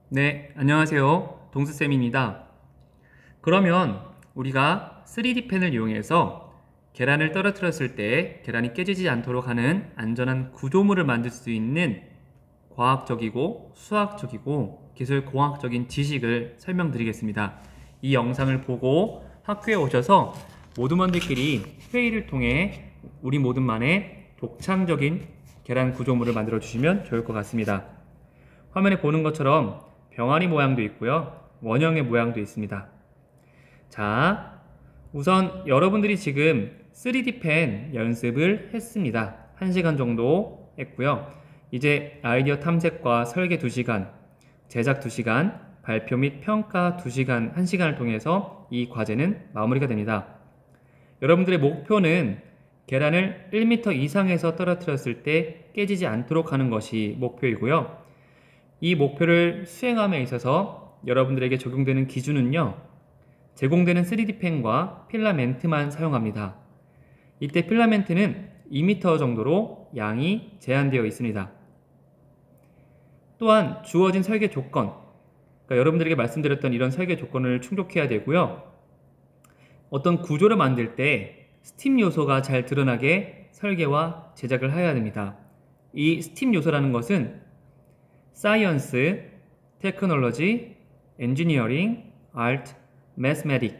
네, 안녕하세요. 동수쌤입니다. 그러면 우리가 3D 펜을 이용해서 계란을 떨어뜨렸을 때 계란이 깨지지 않도록 하는 안전한 구조물을 만들 수 있는 과학적이고 수학적이고 기술공학적인 지식을 설명드리겠습니다. 이 영상을 보고 학교에 오셔서 모두먼들끼리 회의를 통해 우리 모둠만의 독창적인 계란 구조물을 만들어 주시면 좋을 것 같습니다. 화면에 보는 것처럼 병아리 모양도 있고요. 원형의 모양도 있습니다. 자, 우선 여러분들이 지금 3D 펜 연습을 했습니다. 1시간 정도 했고요. 이제 아이디어 탐색과 설계 2시간, 제작 2시간, 발표 및 평가 2시간, 1시간을 통해서 이 과제는 마무리가 됩니다. 여러분들의 목표는 계란을 1m 이상에서 떨어뜨렸을 때 깨지지 않도록 하는 것이 목표이고요. 이 목표를 수행함에 있어서 여러분들에게 적용되는 기준은요, 제공되는 3D 펜과 필라멘트만 사용합니다. 이때 필라멘트는 2m 정도로 양이 제한되어 있습니다. 또한 주어진 설계 조건, 그러니까 여러분들에게 말씀드렸던 이런 설계 조건을 충족해야 되고요. 어떤 구조를 만들 때 스팀 요소가 잘 드러나게 설계와 제작을 해야 됩니다. 이 스팀 요소라는 것은 사이언스, 테크놀로지, 엔지니어링, 아트, 매스매틱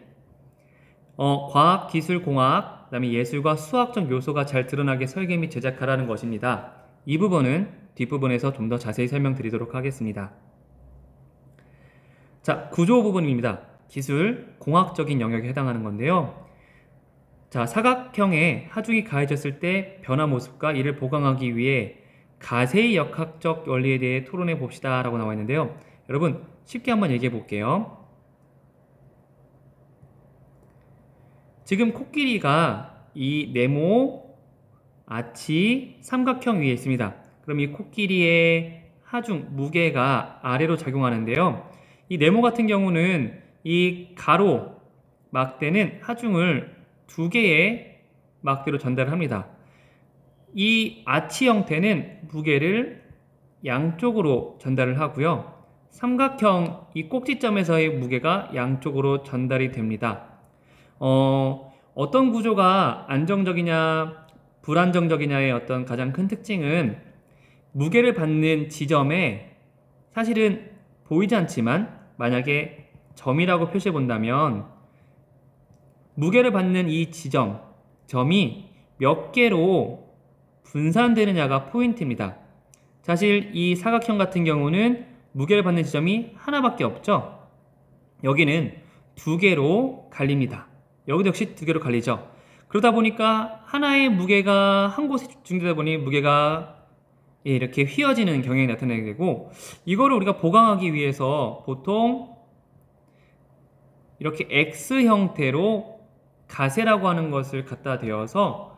과학, 기술, 공학, 그 다음에 예술과 수학적 요소가 잘 드러나게 설계 및 제작하라는 것입니다. 이 부분은 뒷부분에서 좀 더 자세히 설명드리도록 하겠습니다. 자, 구조 부분입니다. 기술, 공학적인 영역에 해당하는 건데요. 자, 사각형에 하중이 가해졌을 때 변화 모습과 이를 보강하기 위해 가세의 역학적 원리에 대해 토론해 봅시다 라고 나와 있는데요. 여러분 쉽게 한번 얘기해 볼게요. 지금 코끼리가 이 네모, 아치, 삼각형 위에 있습니다. 그럼 이 코끼리의 하중, 무게가 아래로 작용하는데요. 이 네모 같은 경우는 이 가로 막대는 하중을 2개의 막대로 전달합니다. 이 아치 형태는 무게를 양쪽으로 전달을 하고요. 삼각형 이 꼭지점에서의 무게가 양쪽으로 전달이 됩니다. 어떤 구조가 안정적이냐 불안정적이냐의 어떤 가장 큰 특징은 무게를 받는 지점에 사실은 보이지 않지만 만약에 점이라고 표시해 본다면 무게를 받는 이 지점, 점이 몇 개로 분산되느냐가 포인트입니다. 사실 이 사각형 같은 경우는 무게를 받는 지점이 하나밖에 없죠. 여기는 2개로 갈립니다. 여기도 역시 2개로 갈리죠. 그러다 보니까 하나의 무게가 한 곳에 집중되다 보니 무게가 이렇게 휘어지는 경향이 나타나게 되고, 이거를 우리가 보강하기 위해서 보통 이렇게 X 형태로 가세라고 하는 것을 갖다 대어서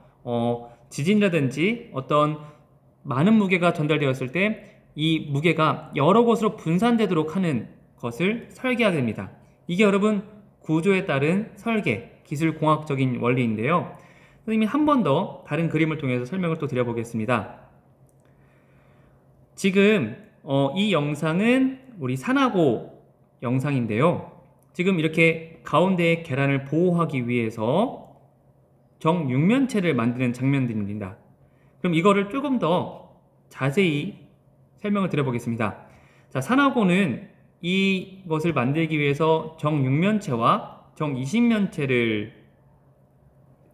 지진이라든지 어떤 많은 무게가 전달되었을 때 이 무게가 여러 곳으로 분산되도록 하는 것을 설계하게 됩니다. 이게 여러분 구조에 따른 설계, 기술공학적인 원리인데요. 선생님이 한 번 더 다른 그림을 통해서 설명을 또 드려보겠습니다. 지금 이 영상은 우리 산하고 영상인데요. 지금 이렇게 가운데에 계란을 보호하기 위해서 정육면체를 만드는 장면들입니다. 그럼 이거를 조금 더 자세히 설명을 드려보겠습니다. 자, 산하고는 이것을 만들기 위해서 정육면체와 정이십면체를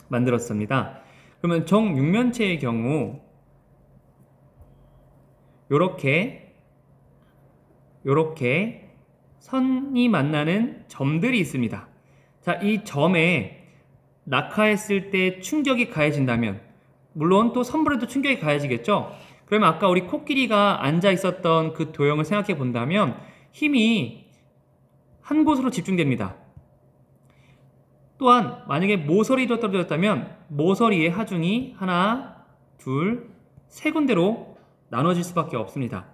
만들었습니다. 그러면 정육면체의 경우 요렇게 선이 만나는 점들이 있습니다. 자, 이 점에 낙하했을 때 충격이 가해진다면, 물론 또 선불에도 충격이 가해지겠죠. 그러면 아까 우리 코끼리가 앉아 있었던 그 도형을 생각해 본다면 힘이 한 곳으로 집중됩니다. 또한 만약에 모서리로 떨어졌다면 모서리의 하중이 하나, 둘, 세 군데로 나눠질 수밖에 없습니다.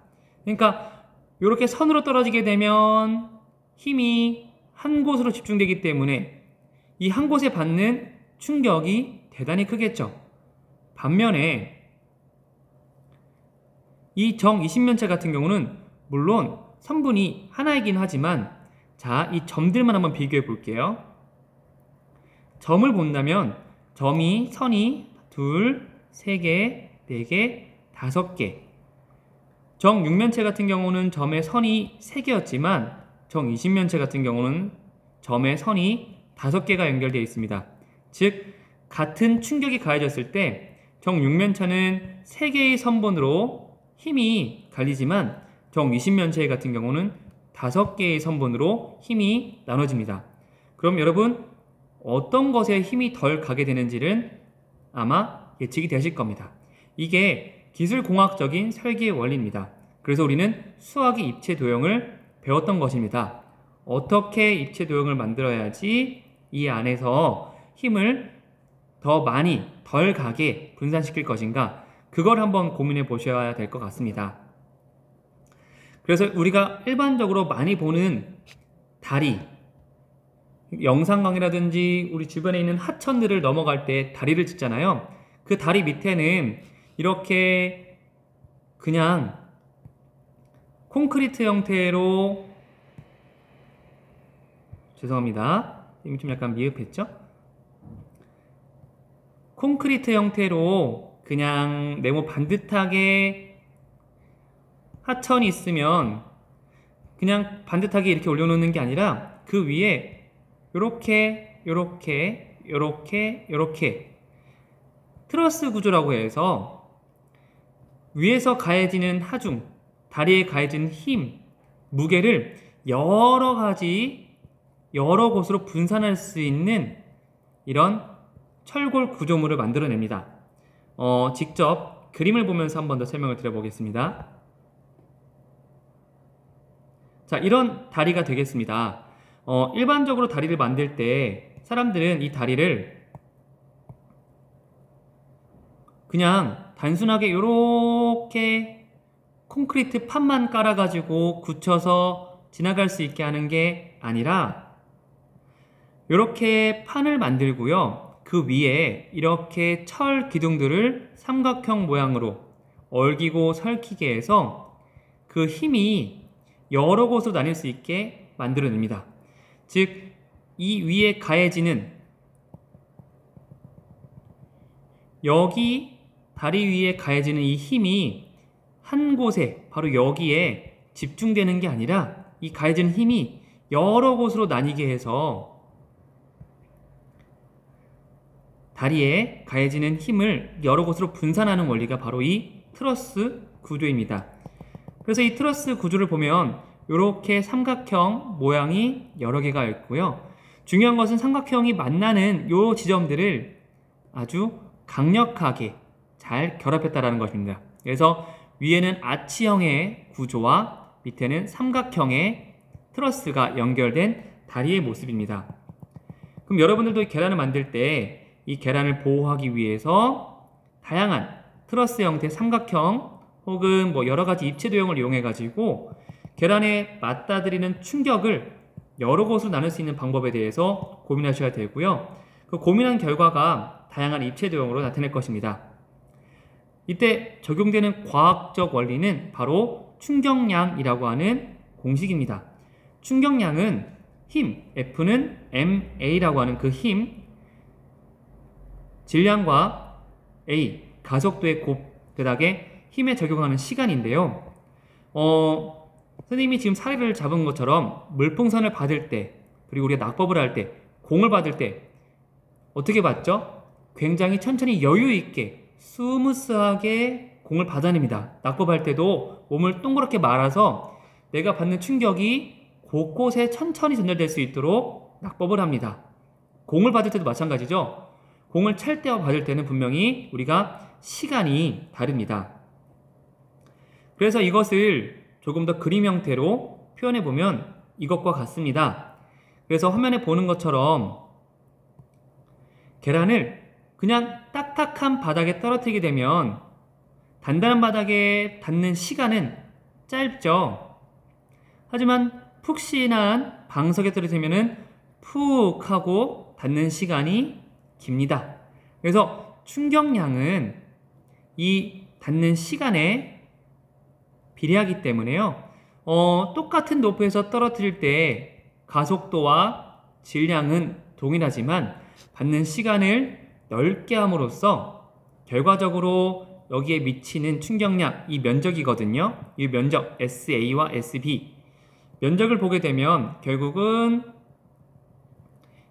그러니까 이렇게 선으로 떨어지게 되면 힘이 한 곳으로 집중되기 때문에 이 한 곳에 받는 충격이 대단히 크겠죠. 반면에 이 정이십면체 같은 경우는 물론 성분이 하나이긴 하지만 자, 이 점들만 한번 비교해 볼게요. 점을 본다면 선이 2, 3개, 4개, 5개. 정육면체 같은 경우는 점의 선이 3개였지만 정이십면체 같은 경우는 점의 선이 5개가 연결되어 있습니다. 즉 같은 충격이 가해졌을 때 정육면체는 3개의 선분으로 힘이 갈리지만 정이십면체 같은 경우는 5개의 선분으로 힘이 나눠집니다. 그럼 여러분 어떤 것에 힘이 덜 가게 되는지는 아마 예측이 되실 겁니다. 이게 기술공학적인 설계의 원리입니다. 그래서 우리는 수학의 입체 도형을 배웠던 것입니다. 어떻게 입체 도형을 만들어야지 이 안에서 힘을 더 많이 덜 가게 분산시킬 것인가, 그걸 한번 고민해 보셔야 될 것 같습니다. 그래서 우리가 일반적으로 많이 보는 다리, 영상 강의라든지 우리 주변에 있는 하천들을 넘어갈 때 다리를 짓잖아요. 그 다리 밑에는 이렇게 그냥 콘크리트 형태로, 죄송합니다. 좀 약간 미흡했죠? 콘크리트 형태로 그냥 네모 반듯하게 하천이 있으면 그냥 반듯하게 이렇게 올려놓는 게 아니라 그 위에 요렇게 트러스 구조라고 해서 위에서 가해지는 하중, 다리에 가해지는 힘, 무게를 여러 곳으로 분산할 수 있는 이런 철골 구조물을 만들어냅니다. 직접 그림을 보면서 한 번 더 설명을 드려보겠습니다. 자, 이런 다리가 되겠습니다. 일반적으로 다리를 만들 때 사람들은 이 다리를 그냥 단순하게 이렇게 콘크리트 판만 깔아가지고 굳혀서 지나갈 수 있게 하는 게 아니라 이렇게 판을 만들고요. 그 위에 이렇게 철 기둥들을 삼각형 모양으로 얽이고 설키게 해서 그 힘이 여러 곳으로 나뉠 수 있게 만들어냅니다. 즉, 이 위에 가해지는 여기 다리 위에 가해지는 이 힘이 한 곳에 바로 여기에 집중되는 게 아니라 이 가해지는 힘이 여러 곳으로 나뉘게 해서 다리에 가해지는 힘을 여러 곳으로 분산하는 원리가 바로 이 트러스 구조입니다. 그래서 이 트러스 구조를 보면 이렇게 삼각형 모양이 여러 개가 있고요. 중요한 것은 삼각형이 만나는 이 지점들을 아주 강력하게 잘 결합했다는 것입니다. 그래서 위에는 아치형의 구조와 밑에는 삼각형의 트러스가 연결된 다리의 모습입니다. 그럼 여러분들도 계란을 만들 때 이 계란을 보호하기 위해서 다양한 트러스 형태의 삼각형 혹은 뭐 여러 가지 입체 도형을 이용해 가지고 계란에 맞닥뜨리는 충격을 여러 곳으로 나눌 수 있는 방법에 대해서 고민하셔야 되고요. 그 고민한 결과가 다양한 입체 도형으로 나타낼 것입니다. 이때 적용되는 과학적 원리는 바로 충격량이라고 하는 공식입니다. 충격량은 힘, F는 ma라고 하는 그 힘, 질량과 A, 가속도의 곱대답에 힘에 적용하는 시간인데요. 선생님이 지금 사례를 잡은 것처럼 물풍선을 받을 때, 그리고 우리가 낙법을 할 때, 공을 받을 때 어떻게 받죠? 굉장히 천천히 여유 있게 스무스하게 공을 받아냅니다. 낙법할 때도 몸을 동그랗게 말아서 내가 받는 충격이 곳곳에 천천히 전달될 수 있도록 낙법을 합니다. 공을 받을 때도 마찬가지죠. 공을 찰 때와 받을 때는 분명히 우리가 시간이 다릅니다. 그래서 이것을 조금 더 그림 형태로 표현해 보면 이것과 같습니다. 그래서 화면에 보는 것처럼 계란을 그냥 딱딱한 바닥에 떨어뜨리게 되면 단단한 바닥에 닿는 시간은 짧죠. 하지만 푹신한 방석에 떨어뜨리면 푹 하고 닿는 시간이 깁니다. 그래서 충격량은 이 닿는 시간에 비례하기 때문에요. 똑같은 높이에서 떨어뜨릴 때 가속도와 질량은 동일하지만 받는 시간을 넓게 함으로써 결과적으로 여기에 미치는 충격량, 이 면적이거든요. 이 면적 SA와 SB 면적을 보게 되면 결국은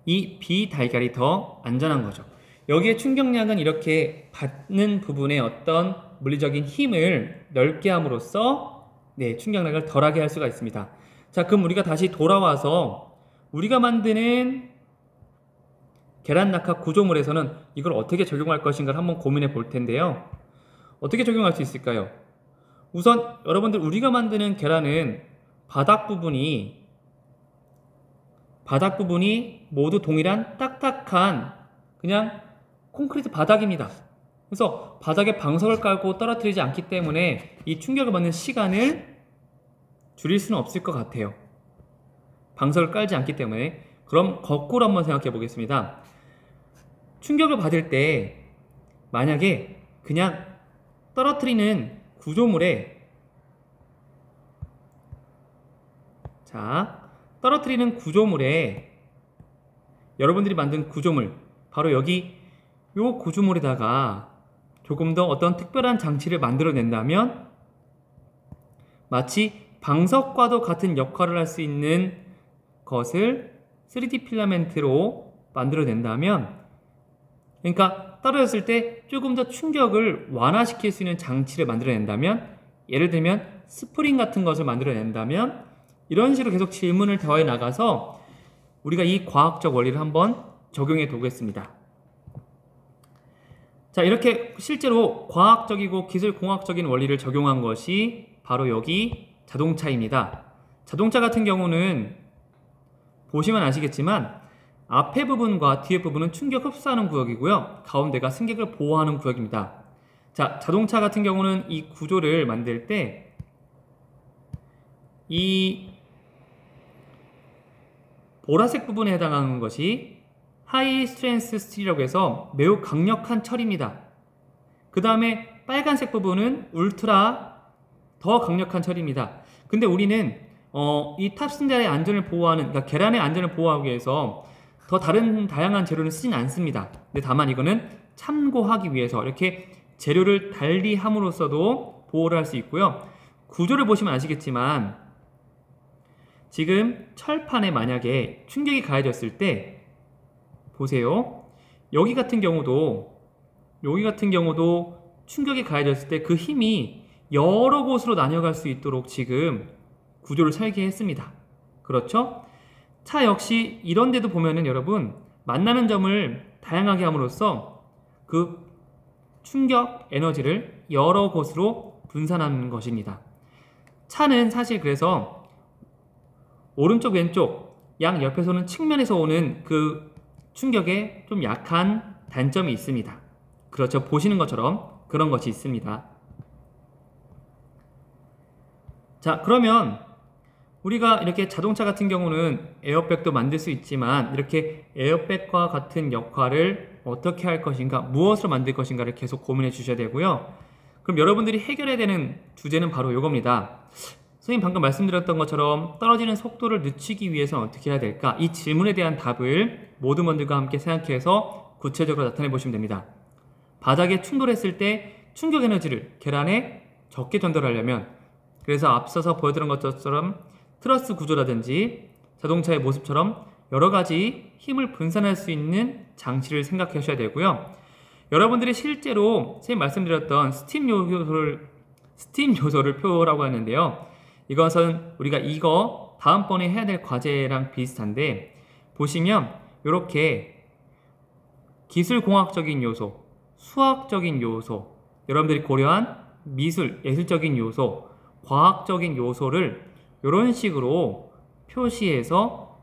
이 B 달걀이 더 안전한 거죠. 여기에 충격량은 이렇게 받는 부분에 어떤 물리적인 힘을 넓게 함으로써 충격량을 덜하게 할 수가 있습니다. 자, 그럼 우리가 다시 돌아와서 우리가 만드는 계란 낙하 구조물에서는 이걸 어떻게 적용할 것인가를 한번 고민해 볼 텐데요. 어떻게 적용할 수 있을까요? 우선 여러분들 우리가 만드는 계란은 바닥 부분이 모두 동일한 딱딱한 그냥 콘크리트 바닥입니다. 그래서 바닥에 방석을 깔고 떨어뜨리지 않기 때문에 이 충격을 받는 시간을 줄일 수는 없을 것 같아요. 방석을 깔지 않기 때문에. 그럼 거꾸로 한번 생각해 보겠습니다. 충격을 받을 때 만약에 그냥 떨어뜨리는 구조물에 여러분들이 만든 구조물, 바로 여기 요 구조물에다가 조금 더 어떤 특별한 장치를 만들어낸다면 마치 방석과도 같은 역할을 할 수 있는 것을 3D 필라멘트로 만들어낸다면, 그러니까 떨어졌을 때 조금 더 충격을 완화시킬 수 있는 장치를 만들어낸다면, 예를 들면 스프링 같은 것을 만들어낸다면, 이런 식으로 계속 질문을 더해 나가서 우리가 이 과학적 원리를 한번 적용해 보겠습니다. 자, 이렇게 실제로 과학적이고 기술공학적인 원리를 적용한 것이 바로 여기 자동차입니다. 자동차 같은 경우는 보시면 아시겠지만 앞에 부분과 뒤에 부분은 충격 흡수하는 구역이고요. 가운데가 승객을 보호하는 구역입니다. 자, 자동차 같은 경우는 이 구조를 만들 때 이 보라색 부분에 해당하는 것이 하이 스트렝스 스틸이라고 해서 매우 강력한 철입니다. 그 다음에 빨간색 부분은 울트라 더 강력한 철입니다. 근데 우리는 이 탑승자의 안전을 보호하는, 그러니까 계란의 안전을 보호하기 위해서 더 다양한 재료를 쓰진 않습니다. 근데 다만 이거는 참고하기 위해서 이렇게 재료를 달리 함으로써도 보호를 할 수 있고요. 구조를 보시면 아시겠지만 지금 철판에 만약에 충격이 가해졌을 때 보세요. 여기 같은 경우도 충격이 가해졌을 때 그 힘이 여러 곳으로 나뉘어갈 수 있도록 지금 구조를 설계했습니다. 그렇죠? 차 역시 이런 데도 보면은 여러분 만나는 점을 다양하게 함으로써 그 충격 에너지를 여러 곳으로 분산하는 것입니다. 차는 사실 그래서 오른쪽 왼쪽 양 옆에서는 측면에서 오는 그 충격에 좀 약한 단점이 있습니다. 그렇죠? 보시는 것처럼 그런 것이 있습니다. 자, 그러면 우리가 이렇게 자동차 같은 경우는 에어백도 만들 수 있지만 이렇게 에어백과 같은 역할을 어떻게 할 것인가, 무엇으로 만들 것인가를 계속 고민해 주셔야 되고요. 그럼 여러분들이 해결해야 되는 주제는 바로 이겁니다. 선생님 방금 말씀드렸던 것처럼 떨어지는 속도를 늦추기 위해서는 어떻게 해야 될까? 이 질문에 대한 답을 모든 분들과 함께 생각해서 구체적으로 나타내 보시면 됩니다. 바닥에 충돌했을 때 충격 에너지를 계란에 적게 전달하려면, 그래서 앞서서 보여드린 것처럼 트러스 구조라든지 자동차의 모습처럼 여러 가지 힘을 분산할 수 있는 장치를 생각하셔야 되고요. 여러분들이 실제로 선생님 말씀드렸던 스팀 요소를 표라고 하는데요. 이것은 우리가 이거 다음번에 해야 될 과제랑 비슷한데, 보시면 이렇게 기술공학적인 요소, 수학적인 요소, 여러분들이 고려한 미술, 예술적인 요소, 과학적인 요소를 이런 식으로 표시해서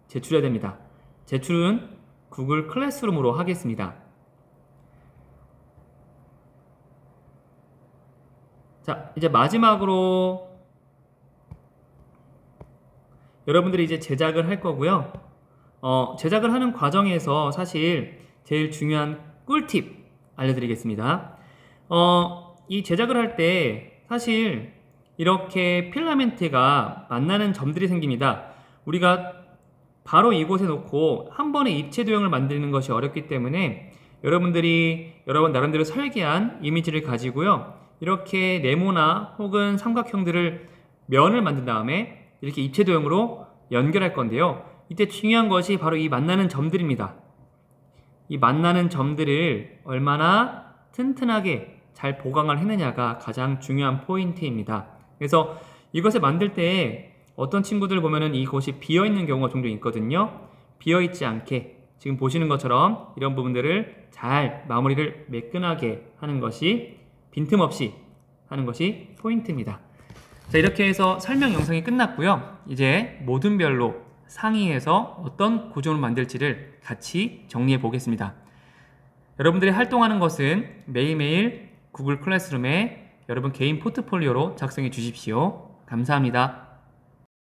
제출해야 됩니다. 제출은 구글 클래스룸으로 하겠습니다. 자, 이제 마지막으로 여러분들이 이제 제작을 할 거고요. 제작을 하는 과정에서 사실 제일 중요한 꿀팁 알려드리겠습니다. 이 제작을 할 때 사실 이렇게 필라멘트가 만나는 점들이 생깁니다. 우리가 바로 이곳에 놓고 한 번에 입체 도형을 만드는 것이 어렵기 때문에 여러분 나름대로 설계한 이미지를 가지고요. 이렇게 네모나 혹은 삼각형들을 면을 만든 다음에 이렇게 입체 도형으로 연결할 건데요. 이때 중요한 것이 바로 이 만나는 점들입니다. 이 만나는 점들을 얼마나 튼튼하게 잘 보강을 했느냐가 가장 중요한 포인트입니다. 그래서 이것을 만들 때 어떤 친구들 보면은 이곳이 비어있는 경우가 종종 있거든요. 비어있지 않게 지금 보시는 것처럼 이런 부분들을 잘 마무리를 매끈하게 하는 것이, 빈틈없이 하는 것이 포인트입니다. 자, 이렇게 해서 설명 영상이 끝났고요. 이제 모둠별로 상의해서 어떤 구조를 만들지를 같이 정리해 보겠습니다. 여러분들이 활동하는 것은 매일매일 구글 클래스룸에 여러분 개인 포트폴리오로 작성해 주십시오. 감사합니다.